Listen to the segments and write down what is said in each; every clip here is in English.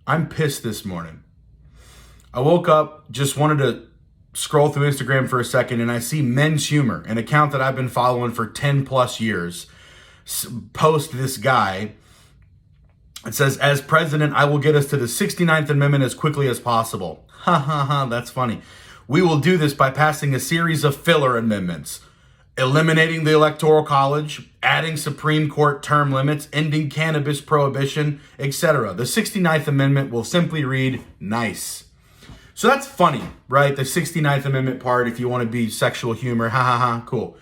I'm pissed this morning. I woke up, just wanted to scroll through Instagram for a second, and I see Men's Humor, an account that I've been following for 10 plus years, post this guy. It says, as president, I will get us to the 69th Amendment as quickly as possible. Ha ha ha, that's funny. We will do this by passing a series of filler amendments, eliminating the Electoral College, adding Supreme Court term limits, ending cannabis prohibition, etc. The 69th Amendment will simply read, nice. So that's funny, right? The 69th Amendment part, if you want to be sexual humor, ha ha ha, cool.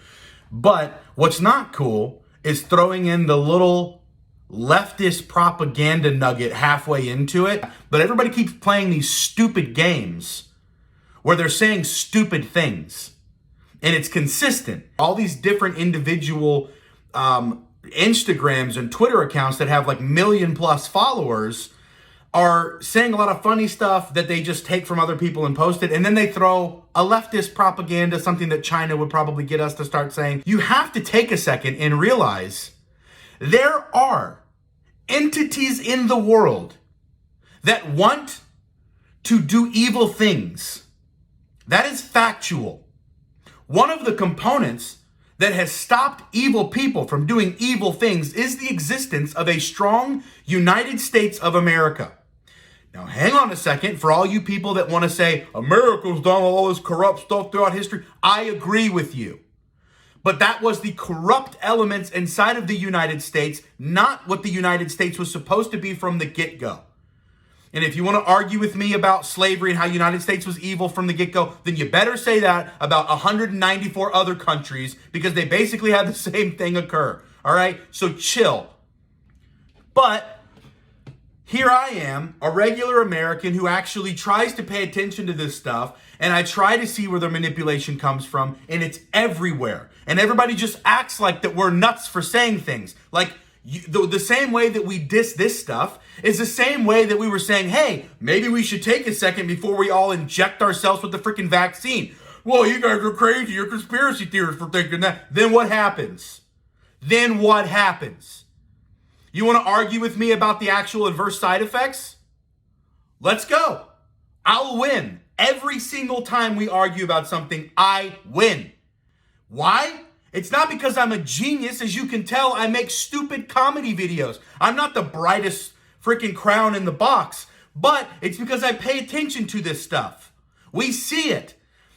But what's not cool is throwing in the little leftist propaganda nugget halfway into it. But everybody keeps playing these stupid games where they're saying stupid things. And it's consistent. All these different individual Instagrams and Twitter accounts that have like million plus followers are saying a lot of funny stuff that they just take from other people and post it. And then they throw a leftist propaganda, something that China would probably get us to start saying. You have to take a second and realize there are entities in the world that want to do evil things. That is factual. One of the components that has stopped evil people from doing evil things is the existence of a strong United States of America. Now, hang on a second. For all you people that want to say, America's done all this corrupt stuff throughout history, I agree with you. But that was the corrupt elements inside of the United States, not what the United States was supposed to be from the get-go. And if you want to argue with me about slavery and how the United States was evil from the get-go, then you better say that about 194 other countries, because they basically had the same thing occur. All right? So chill. But here I am, a regular American who actually tries to pay attention to this stuff, and I try to see where the manipulation comes from, and it's everywhere. And everybody just acts like that we're nuts for saying things. Like, the same way that we diss this stuff is the same way that we were saying, hey, maybe we should take a second before we all inject ourselves with the freaking vaccine. Well, you guys are crazy. You're conspiracy theorists for thinking that. Then what happens? You want to argue with me about the actual adverse side effects? Let's go. I'll win. Every single time we argue about something, I win. Why? It's not because I'm a genius. As you can tell, I make stupid comedy videos. I'm not the brightest freaking crown in the box, but it's because I pay attention to this stuff. We see it.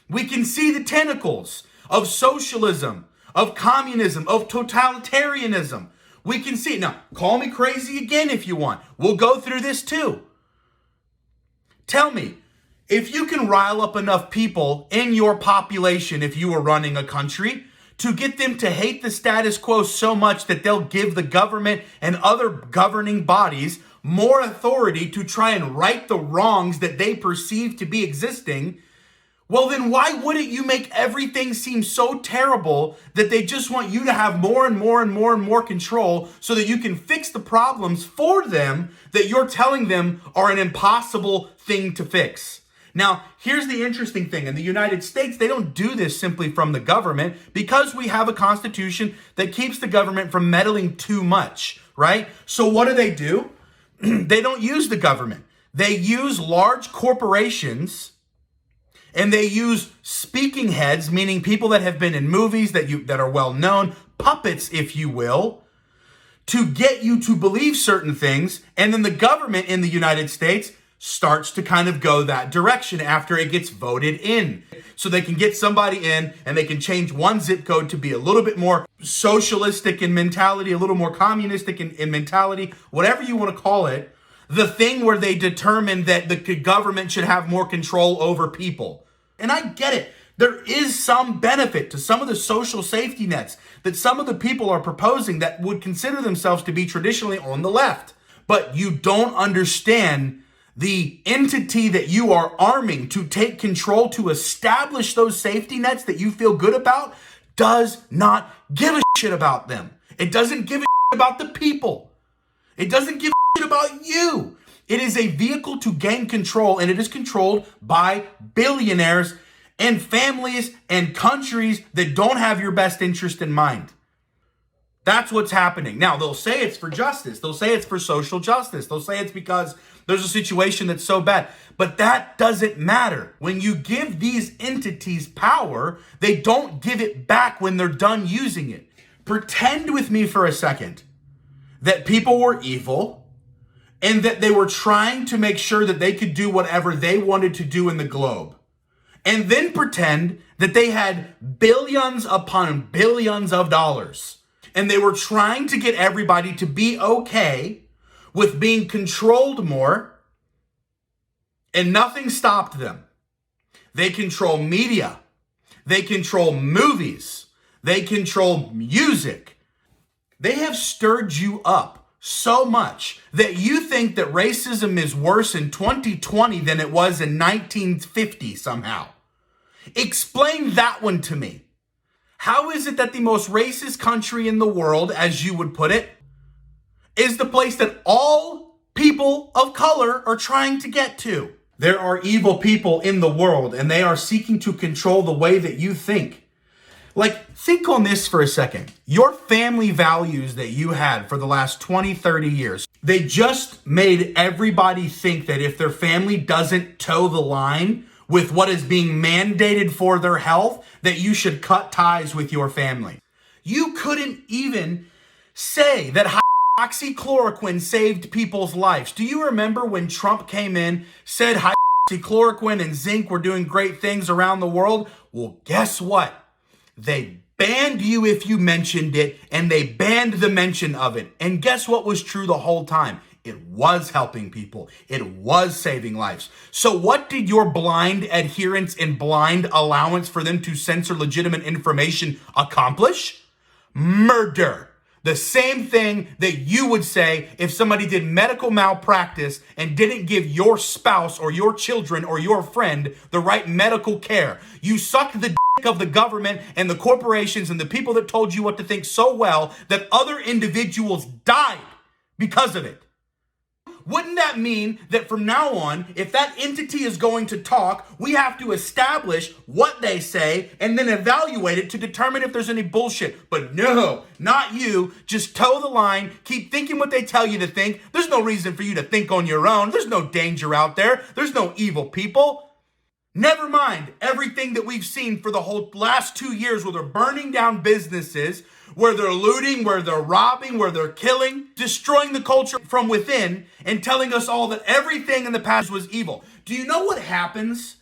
We can see the tentacles of socialism, of communism, of totalitarianism. We can see it. Now, call me crazy again if you want. We'll go through this too. Tell me, if you can rile up enough people in your population, if you were running a country, to get them to hate the status quo so much that they'll give the government and other governing bodies more authority to try and right the wrongs that they perceive to be existing, well, then why wouldn't you make everything seem so terrible that they just want you to have more and more and more and more control so that you can fix the problems for them that you're telling them are an impossible thing to fix? Now, here's the interesting thing. In the United States, they don't do this simply from the government because we have a constitution that keeps the government from meddling too much, right? So what do? They don't use the government. They use large corporations, and they use speaking heads, meaning people that have been in movies that are well known, puppets, if you will, to get you to believe certain things. And then the government in the United States starts to kind of go that direction after it gets voted in. So they can get somebody in and they can change one zip code to be a little bit more socialistic in mentality, a little more communistic in mentality, whatever you want to call it. The thing where they determine that the government should have more control over people. And I get it. There is some benefit to some of the social safety nets that some of the people are proposing that would consider themselves to be traditionally on the left. But you don't understand the entity that you are arming to take control to establish those safety nets that you feel good about does not give a shit about them. It doesn't give a shit about the people. It doesn't give a shit about you. It is a vehicle to gain control, and it is controlled by billionaires and families and countries that don't have your best interest in mind. That's what's happening. Now, they'll say it's for justice. They'll say it's for social justice. They'll say it's because there's a situation that's so bad. But that doesn't matter. When you give these entities power, they don't give it back when they're done using it. Pretend with me for a second that people were evil and that they were trying to make sure that they could do whatever they wanted to do in the globe. And then pretend that they had billions upon billions of dollars. And they were trying to get everybody to be okay with being controlled more. And nothing stopped them. They control media. They control movies. They control music. They have stirred you up so much that you think that racism is worse in 2020 than it was in 1950 somehow. Explain that one to me. How is it that the most racist country in the world, as you would put it, is the place that all people of color are trying to get to? There are evil people in the world, and they are seeking to control the way that you think. Like, think on this for a second. Your family values that you had for the last 20, 30 years, they just made everybody think that if their family doesn't toe the line with what is being mandated for their health, that you should cut ties with your family. You couldn't even say that hydroxychloroquine saved people's lives. Do you remember when Trump came in, said hydroxychloroquine and zinc were doing great things around the world? Well, guess what? They banned you if you mentioned it, and they banned the mention of it. And guess what was true the whole time? It was helping people. It was saving lives. So what did your blind adherence and blind allowance for them to censor legitimate information accomplish? Murder. The same thing that you would say if somebody did medical malpractice and didn't give your spouse or your children or your friend the right medical care. You sucked the dick of the government and the corporations and the people that told you what to think so well that other individuals died because of it. Wouldn't that mean that from now on, if that entity is going to talk, we have to establish what they say and then evaluate it to determine if there's any bullshit? But no, not you. Just toe the line. Keep thinking what they tell you to think. There's no reason for you to think on your own. There's no danger out there. There's no evil people. Never mind everything that we've seen for the whole last 2 years where they're burning down businesses, where they're looting, where they're robbing, where they're killing, destroying the culture from within, and telling us all that everything in the past was evil. Do you know what happens?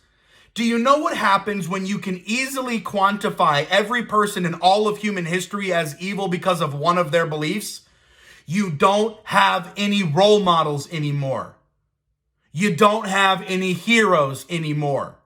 Do you know what happens when you can easily quantify every person in all of human history as evil because of one of their beliefs? You don't have any role models anymore. You don't have any heroes anymore.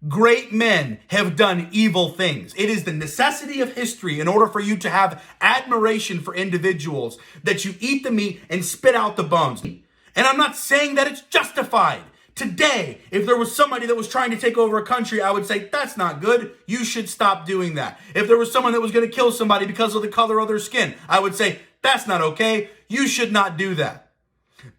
Great men have done evil things. It is the necessity of history in order for you to have admiration for individuals that you eat the meat and spit out the bones. And I'm not saying that it's justified. Today, if there was somebody that was trying to take over a country, I would say, that's not good. You should stop doing that. If there was someone that was going to kill somebody because of the color of their skin, I would say, that's not okay. You should not do that.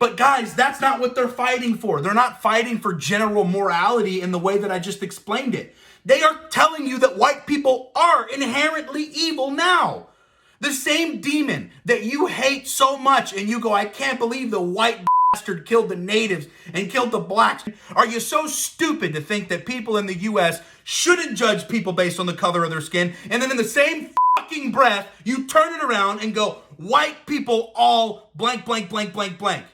But guys, that's not what they're fighting for. They're not fighting for general morality in the way that I just explained it. They are telling you that white people are inherently evil now. The same demon that you hate so much and you go, I can't believe the white bastard killed the natives and killed the blacks. Are you so stupid to think that people in the U.S. shouldn't judge people based on the color of their skin? And then in the same fucking breath, you turn it around and go, white people all blank, blank, blank, blank, blank.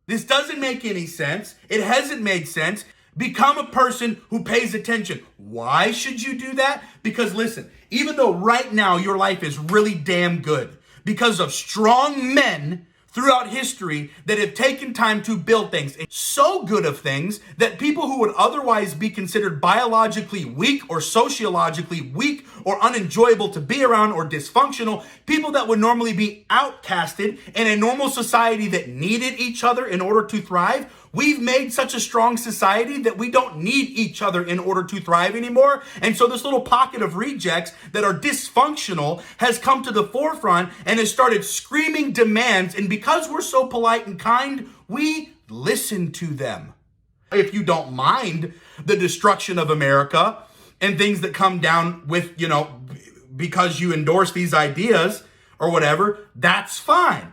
This doesn't make any sense. It hasn't made sense. Become a person who pays attention. Why should you do that? Because listen, even though right now your life is really damn good because of strong men throughout history that have taken time to build things, so good of things that people who would otherwise be considered biologically weak or sociologically weak or unenjoyable to be around or dysfunctional, people that would normally be outcasted in a normal society that needed each other in order to thrive, we've made such a strong society that we don't need each other in order to thrive anymore. And so this little pocket of rejects that are dysfunctional has come to the forefront and has started screaming demands. And because we're so polite and kind, we listen to them. If you don't mind the destruction of America and things that come down with, because you endorse these ideas or whatever, that's fine.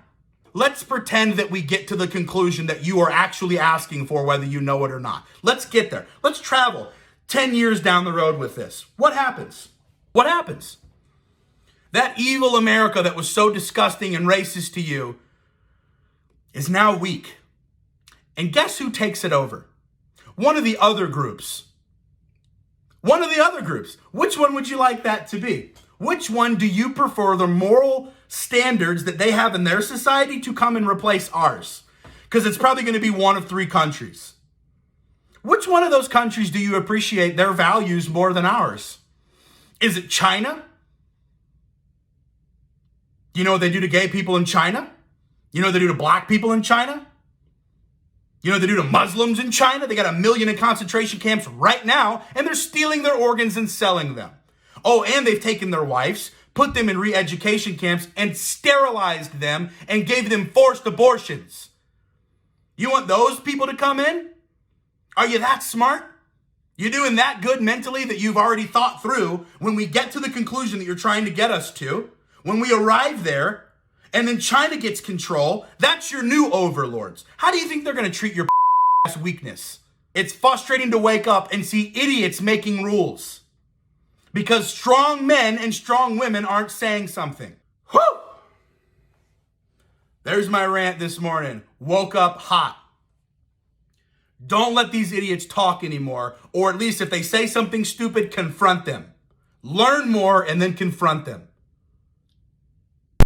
let's pretend that we get to the conclusion that you are actually asking for, whether you know it or not. Let's get there. Let's travel 10 years down the road with this. What happens? What happens? That evil America that was so disgusting and racist to you is now weak. And guess who takes it over? One of the other groups. One of the other groups. Which one would you like that to be? Which one do you prefer the moral standards that they have in their society to come and replace ours? Because it's probably going to be one of three countries. Which one of those countries do you appreciate their values more than ours? Is it China? You know what they do to gay people in China? You know what they do to black people in China? You know what they do to Muslims in China? They got 1 million in concentration camps right now, and they're stealing their organs and selling them. Oh, and they've taken their wives, put them in re-education camps, and sterilized them and gave them forced abortions. You want those people to come in? Are you that smart? You're doing that good mentally that you've already thought through when we get to the conclusion that you're trying to get us to, when we arrive there, and then China gets control, that's your new overlords. How do you think they're going to treat your ass weakness? It's frustrating to wake up and see idiots making rules because strong men and strong women aren't saying something. Whew! There's my rant this morning. Woke up hot. Don't let these idiots talk anymore, or at least if they say something stupid, confront them. Learn more and then confront them.